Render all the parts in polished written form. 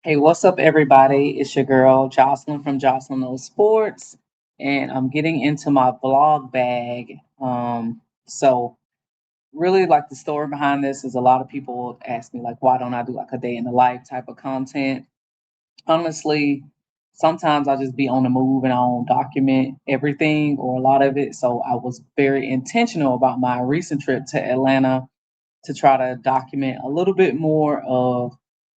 Hey, what's up, everybody? It's your girl Jocelyn from Jocelyn Knows Sports, and I'm getting into my vlog bag. So really, like the story behind this is a lot of people ask me like, why don't I do like a day in the life type of content? Honestly, sometimes I just be on the move and I don't document everything or a lot of it. So I was very intentional about my recent trip to Atlanta to try to document a little bit more of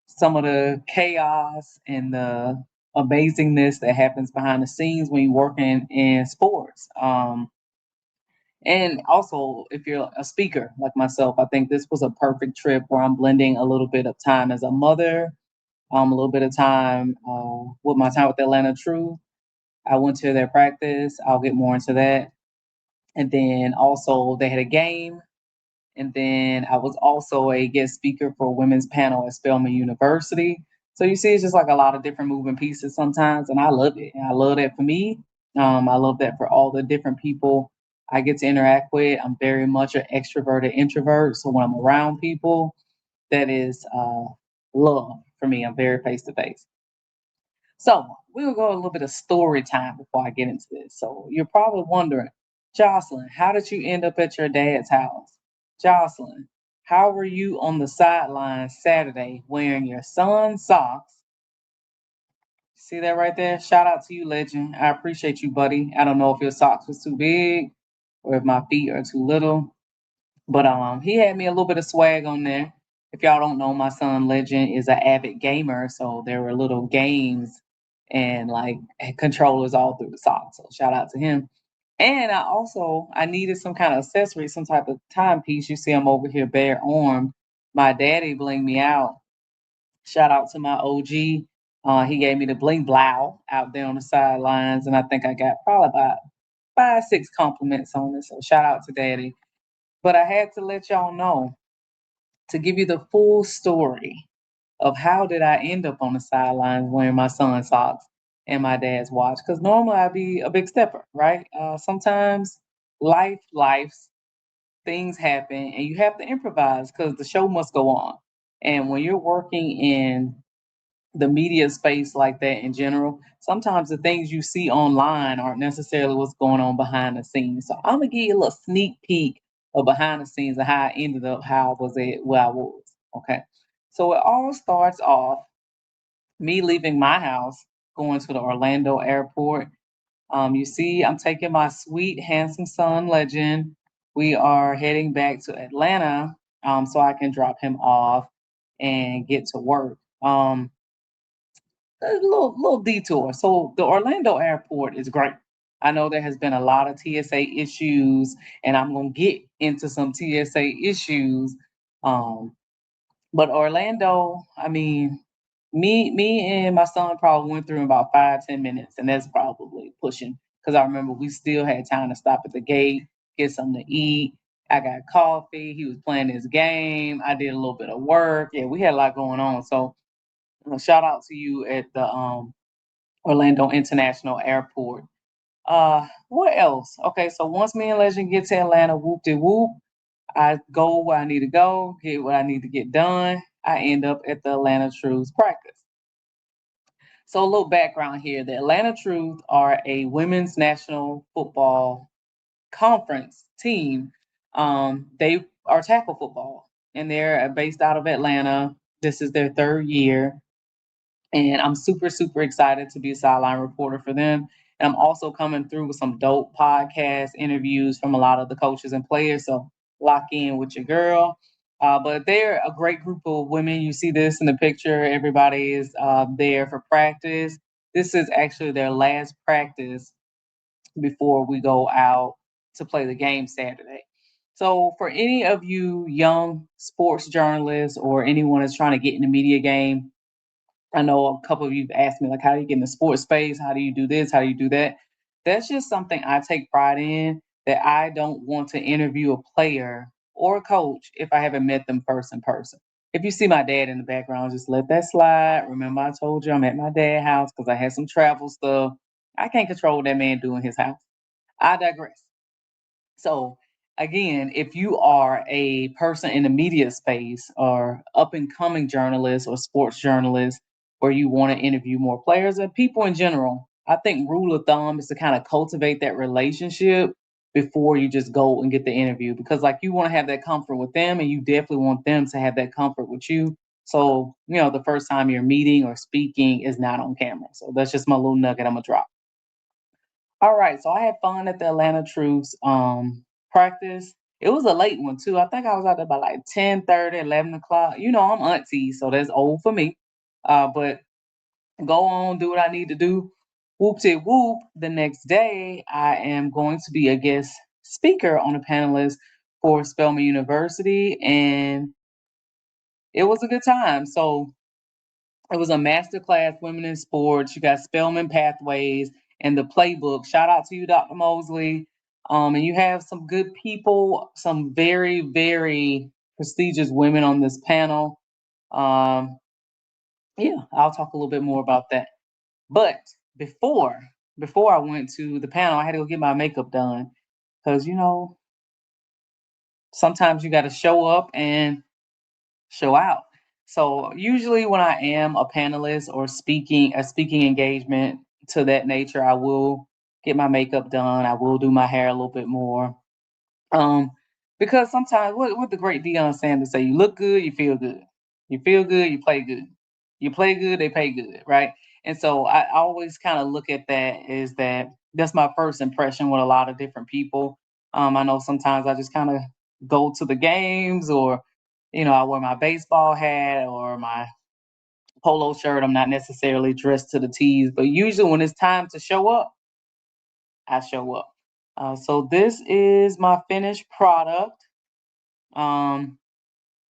some of the chaos and the amazingness that happens behind the scenes when you're working in sports. And also, if you're a speaker like myself, I think this was a perfect trip where I'm blending a little bit of time as a mother, a little bit of time with my time with Atlanta Truth. I went to their practice. I'll get more into that. And then also, they had a game, and then I was also a guest speaker for a women's panel at Spelman University. So you see, it's just like a lot of different moving pieces sometimes, and I love it. And I love that for me. I love that for all the different people I get to interact with. I'm very much an extroverted introvert. So when I'm around people, that is love for me. I'm very face to face. So we'll go a little bit of story time before I get into this. So you're probably wondering, Jocelyn, how did you end up at your dad's house? Jocelyn, how were you on the sideline Saturday wearing your son's socks? See that right there? Shout out to you, legend. I appreciate you, buddy. I don't know if your socks was too big or if my feet are too little, but he had me a little bit of swag on there. If y'all don't know, my son Legend is an avid gamer, so there were little games and like controllers all through the socks. So shout out to him. And I needed some kind of accessory, some type of timepiece. You see, I'm over here bare armed. My daddy blinged me out. Shout out to my OG. He gave me the bling blow out there on the sidelines, and I think I got probably about 5, 6 compliments on it. So shout out to daddy. But I had to let y'all know to give you the full story of how did I end up on the sidelines wearing my son's socks and my dad's watch. Because normally I'd be a big stepper, right? Sometimes life's things happen and you have to improvise because the show must go on. And when you're working in the media space like that in general, sometimes the things you see online aren't necessarily what's going on behind the scenes. So I'm gonna give you a little sneak peek of behind the scenes of how I ended up how I was at where I was. Okay. So it all starts off me leaving my house, going to the Orlando airport. You see, I'm taking my sweet, handsome son, Legend. We are heading back to Atlanta so I can drop him off and get to work. A little detour. So the Orlando airport is great. I know there has been a lot of TSA issues, and I'm gonna get into some TSA issues. Um, but Orlando, I mean, me and my son probably went through in about 5, 10 minutes, and that's probably pushing because I remember we still had time to stop at the gate, get something to eat. I got coffee. He was playing his game. I did a little bit of work. Yeah, we had a lot going on. So shout out to you at the Orlando International Airport. What else? Okay, so once me and Legend get to Atlanta, whoop de whoop, I go where I need to go, get what I need to get done. I end up at the Atlanta Truths practice. So a little background here: the Atlanta Truth are a women's national football conference team. They are tackle football, and they're based out of Atlanta. This is their third year. And I'm super, super excited to be a sideline reporter for them. And I'm also coming through with some dope podcast interviews from a lot of the coaches and players. So lock in with your girl. But they're a great group of women. You see this in the picture. Everybody is there for practice. This is actually their last practice before we go out to play the game Saturday. So, for any of you young sports journalists or anyone that's trying to get in the media game, I know a couple of you have asked me, like, how do you get in the sports space? How do you do this? How do you do that? That's just something I take pride in, that I don't want to interview a player or a coach if I haven't met them first in person. If you see my dad in the background, just let that slide. Remember, I told you I'm at my dad's house because I had some travel stuff. I can't control what that man do in his house. I digress. So, again, if you are a person in the media space or up and coming journalist or sports journalist, where you want to interview more players and people in general. I think rule of thumb is to kind of cultivate that relationship before you just go and get the interview, because like you want to have that comfort with them and you definitely want them to have that comfort with you. So, the first time you're meeting or speaking is not on camera. So that's just my little nugget I'm gonna drop. All right, so I had fun at the Atlanta Troops practice. It was a late one too. I think I was out there by like 10:30, 11 o'clock. I'm auntie, so that's old for me. But go on, do what I need to do. Whoop de whoop. The next day, I am going to be a guest speaker on a panelist for Spelman University, and it was a good time. So it was a master class, women in sports. You got Spelman Pathways and the playbook. Shout out to you, Dr. Mosley. And you have some good people, some very, very prestigious women on this panel. Um, yeah, I'll talk a little bit more about that. But before before I went to the panel, I had to go get my makeup done because sometimes you got to show up and show out. So usually when I am a panelist or a speaking engagement to that nature, I will get my makeup done. I will do my hair a little bit more. Um, because sometimes what the great Deion Sanders say, you look good, you feel good. You feel good, you play good. You play good, they pay good, right? And so I always kind of look at that is that that's my first impression with a lot of different people. I know sometimes I just kind of go to the games or I wear my baseball hat or my polo shirt. I'm not necessarily dressed to the T's, but usually when it's time to show up, I show up. So this is my finished product. Um,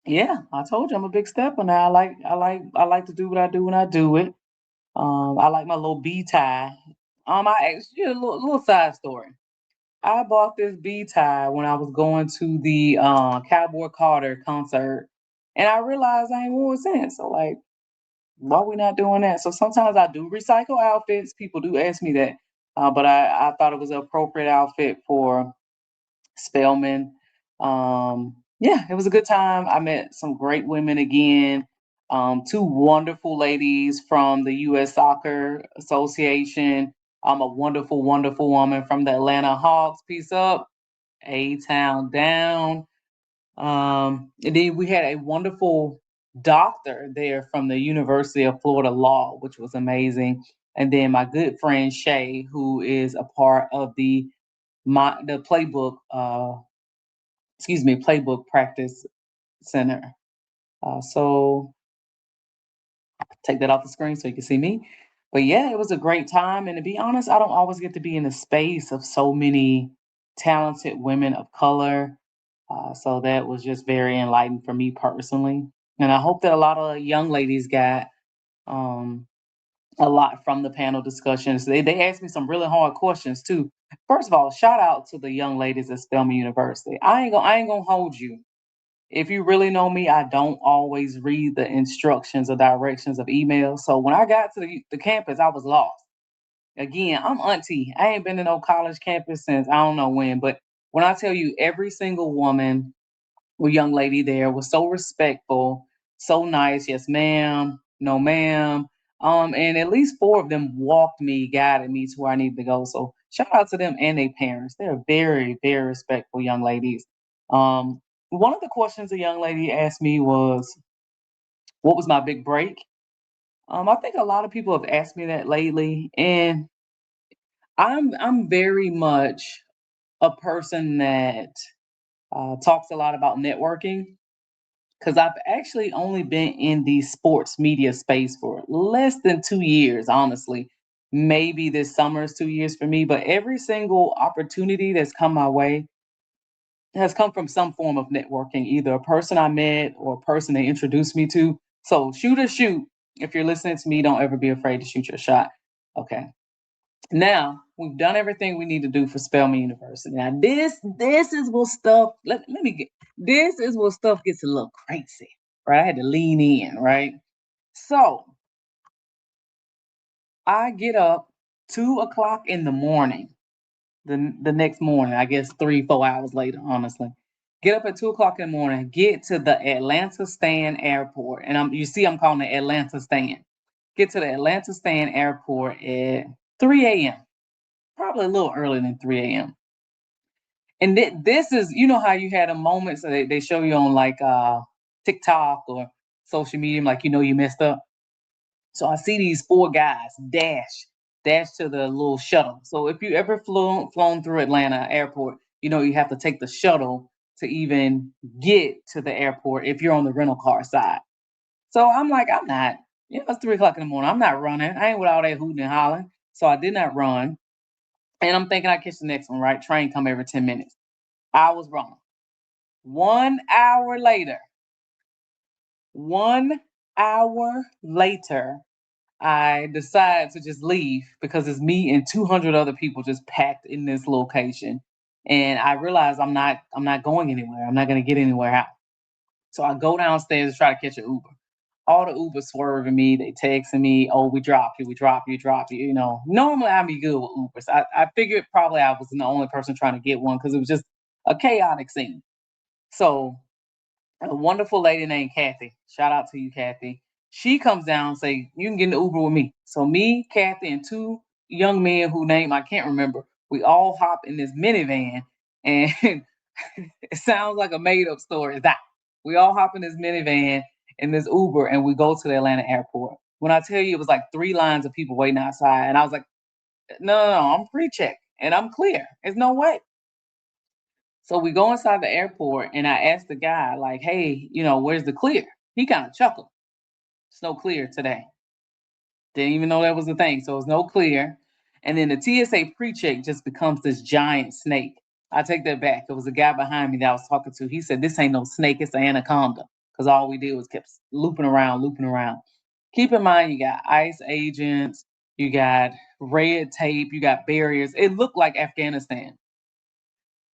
yeah, I told you I'm a big stepper now. I like to do what I do when I do it. I like my little B tie. I actually a little side story. I bought this B tie when I was going to the Cowboy Carter concert, and I realized I ain't worn it since. So like, why we not doing that? So sometimes I do recycle outfits. People do ask me that, but I thought it was an appropriate outfit for Spelman. Yeah, it was a good time. I met some great women again. Two wonderful ladies from the U.S. Soccer Association. I'm a wonderful, wonderful woman from the Atlanta Hawks. Peace up, A Town down. And then we had a wonderful doctor there from the University of Florida Law, which was amazing. And then my good friend Shay, who is a part of the playbook, playbook practice center. So take that off the screen so you can see me. But yeah, it was a great time. And to be honest, I don't always get to be in the space of so many talented women of color. So that was just very enlightening for me personally. And I hope that a lot of young ladies got um, a lot from the panel discussions. They asked me some really hard questions too. First of all, shout out to the young ladies at Spelman University. I ain't gonna hold you. If you really know me, I don't always read the instructions or directions of emails. So when I got to the campus, I was lost. Again, I'm auntie. I ain't been to no college campus since I don't know when. But when I tell you every single woman or young lady there was so respectful, so nice. Yes, ma'am. No, ma'am. And at least four of them walked me, guided me to where I needed to go. So shout out to them and their parents. They're very, very respectful young ladies. One of the questions a young lady asked me was, "What was my big break?" I think a lot of people have asked me that lately, and I'm very much a person that talks a lot about networking because I've actually only been in the sports media space for less than 2 years, honestly. Maybe this summer is 2 years for me, but every single opportunity that's come my way has come from some form of networking, either a person I met or a person they introduced me to. So shoot or shoot. If you're listening to me, don't ever be afraid to shoot your shot. Okay. Now we've done everything we need to do for Spelman University. Now this is what stuff let me get this is what stuff gets a little crazy. Right. I had to lean in, right? So I get up 2 o'clock in the morning, the next morning, I guess 3, 4 hours later, honestly. Get up at 2 o'clock in the morning, get to the Atlanta Stan Airport. And you see I'm calling it Atlanta Stan. Get to the Atlanta Stan Airport at 3 a.m. Probably a little earlier than 3 a.m. And this is, you know how you had a moment, so they show you on like TikTok or social media, like you messed up. So I see these four guys dash to the little shuttle. So if you ever flown through Atlanta airport, you have to take the shuttle to even get to the airport if you're on the rental car side. So I'm like, I'm not. It's 3 o'clock in the morning. I'm not running. I ain't with all that hooting and hollering. So I did not run. And I'm thinking I catch the next one, right? Train come every 10 minutes. I was wrong. 1 hour later, 1 hour later, I decide to just leave because it's me and 200 other people just packed in this location. And I realize I'm not going anywhere. I'm not going to get anywhere out. So I go downstairs to try to catch an Uber. All the Uber swerving me. They texting me, "Oh, we dropped you. We dropped you. Dropped you." Normally I'd be good with Ubers. I figured probably I was the only person trying to get one because it was just a chaotic scene. So a wonderful lady named Kathy. Shout out to you, Kathy. She comes down and say, "You can get in the Uber with me." So me, Kathy, and two young men who name I can't remember. We all hop in this minivan, and it sounds like a made up story. It's not. We all hop in this minivan in this Uber, and we go to the Atlanta airport. When I tell you, it was like three lines of people waiting outside, and I was like, "No, no, no, I'm pre-check and I'm clear. There's no way." So we go inside the airport, and I asked the guy, like, "Hey, where's the clear?" He kind of chuckled. "It's no clear today." Didn't even know that was a thing. So it's no clear. And then the TSA pre-check just becomes this giant snake. I take that back. It was a guy behind me that I was talking to. He said, "This ain't no snake, it's an anaconda." Because all we did was kept looping around, looping around. Keep in mind, you got ICE agents, you got red tape, you got barriers. It looked like Afghanistan.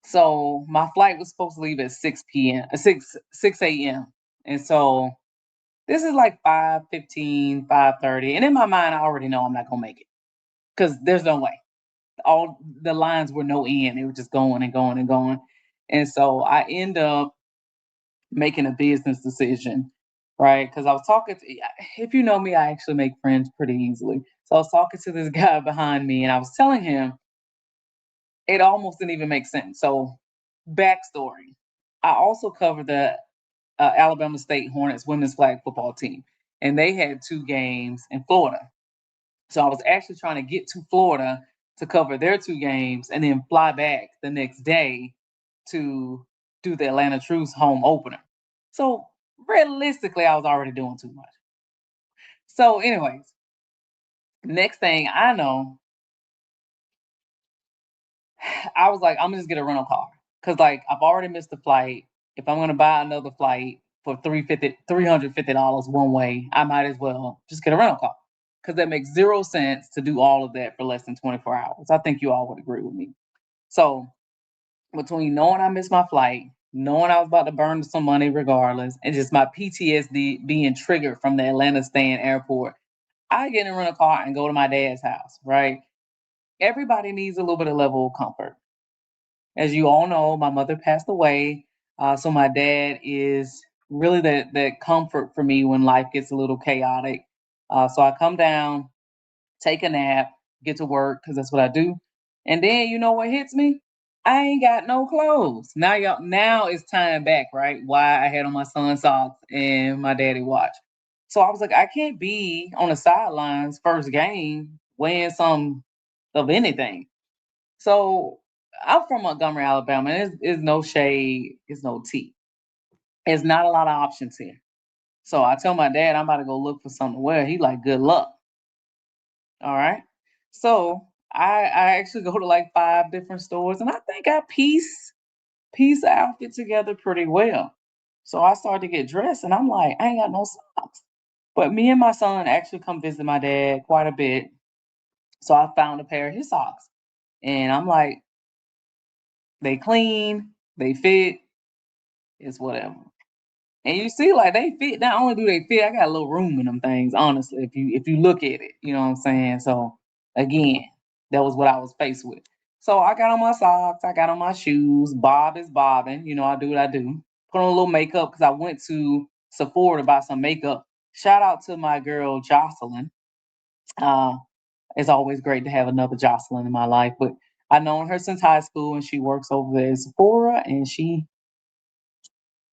So my flight was supposed to leave at 6 p.m. 6 a.m. And so this is like 5:15, 5:30. And in my mind, I already know I'm not gonna make it. Because there's no way. All the lines were no end. They were just going and going and going. And so I end up making a business decision, right? Because I was talking to, if you know me, I actually make friends pretty easily. So I was talking to this guy behind me and I was telling him it almost didn't even make sense. So, backstory, I also covered the Alabama State Hornets women's flag football team, and they had two games in Florida. So I was actually trying to get to Florida to cover their two games and then fly back the next day to do the Atlanta Truth's home opener. So realistically, I was already doing too much. So, anyways, next thing I know, I was like, I'm gonna just get a rental car. Cause like I've already missed the flight. If I'm gonna buy another flight for $350 one way, I might as well just get a rental car. Cause that makes zero sense to do all of that for less than 24 hours. I think you all would agree with me. So between knowing I missed my flight, knowing I was about to burn some money regardless, and just my PTSD being triggered from the Atlanta Stan airport, I get in a rental car and go to my dad's house, right? Everybody needs a little bit of level of comfort. As you all know, my mother passed away. So my dad is really that comfort for me when life gets a little chaotic. So I come down, take a nap, get to work because that's what I do. And then you know what hits me? I ain't got no clothes. Now it's time back, right? Why I had on my son's socks and my daddy watch. So I was like, I can't be on the sidelines first game wearing some of anything. So I'm from Montgomery, Alabama, and it's no shade, it's no tea. There's not a lot of options here. So I tell my dad I'm about to go look for something to wear. He like, good luck. All right. So I actually go to like 5 different stores and I think I piece the outfit together pretty well. So I started to get dressed and I'm like, I ain't got no socks. But me and my son actually come visit my dad quite a bit. So I found a pair of his socks. And I'm like, they clean, they fit, it's whatever. And you see, like they fit. Not only do they fit, I got a little room in them things. Honestly, if you look at it, you know what I'm saying. So again, that was what I was faced with. So I got on my socks, I got on my shoes. Bob is bobbing. I do what I do. Put on a little makeup because I went to Sephora to buy some makeup. Shout out to my girl Jocelyn. Uh, it's always great to have another Jocelyn in my life. But I've known her since high school, and she works over there at Sephora, and she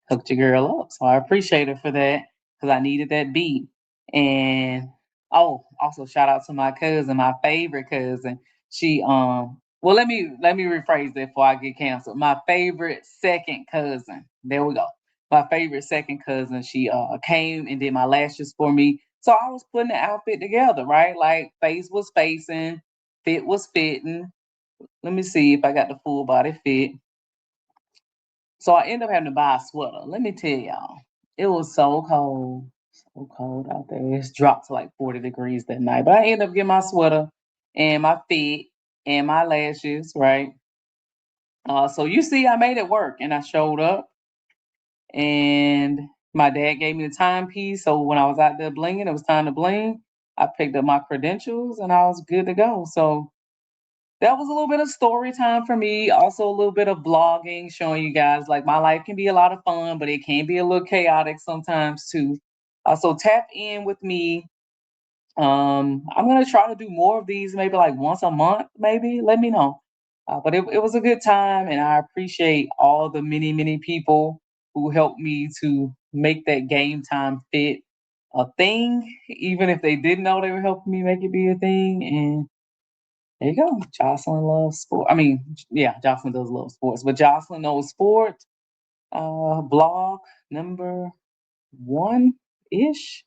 hooked your girl up. So I appreciate her for that because I needed that beat. And oh, also shout out to my cousin, my favorite cousin. She well let me rephrase that before I get canceled. My favorite second cousin. There we go. My favorite second cousin. She came and did my lashes for me. So I was putting the outfit together, right? Like face was facing, fit was fitting. Let me see if I got the full body fit. So I ended up having to buy a sweater. Let me tell y'all, it was so cold out there. It's dropped to like 40 degrees that night. But I ended up getting my sweater and my feet and my lashes, right? So you see, I made it work and I showed up and my dad gave me the timepiece. So when I was out there blinging, it was time to bling. I picked up my credentials and I was good to go. So that was a little bit of story time for me. Also, a little bit of blogging, showing you guys like my life can be a lot of fun, but it can be a little chaotic sometimes too. So tap in with me. I'm gonna try to do more of these, maybe like once a month. Maybe let me know. But it was a good time, and I appreciate all the many people who helped me to make that game time fit a thing, even if they didn't know they were helping me make it be a thing. And there you go. Jocelyn loves sport. I mean, yeah, Jocelyn does love sports, but Jocelyn knows sport. Blog number one ish.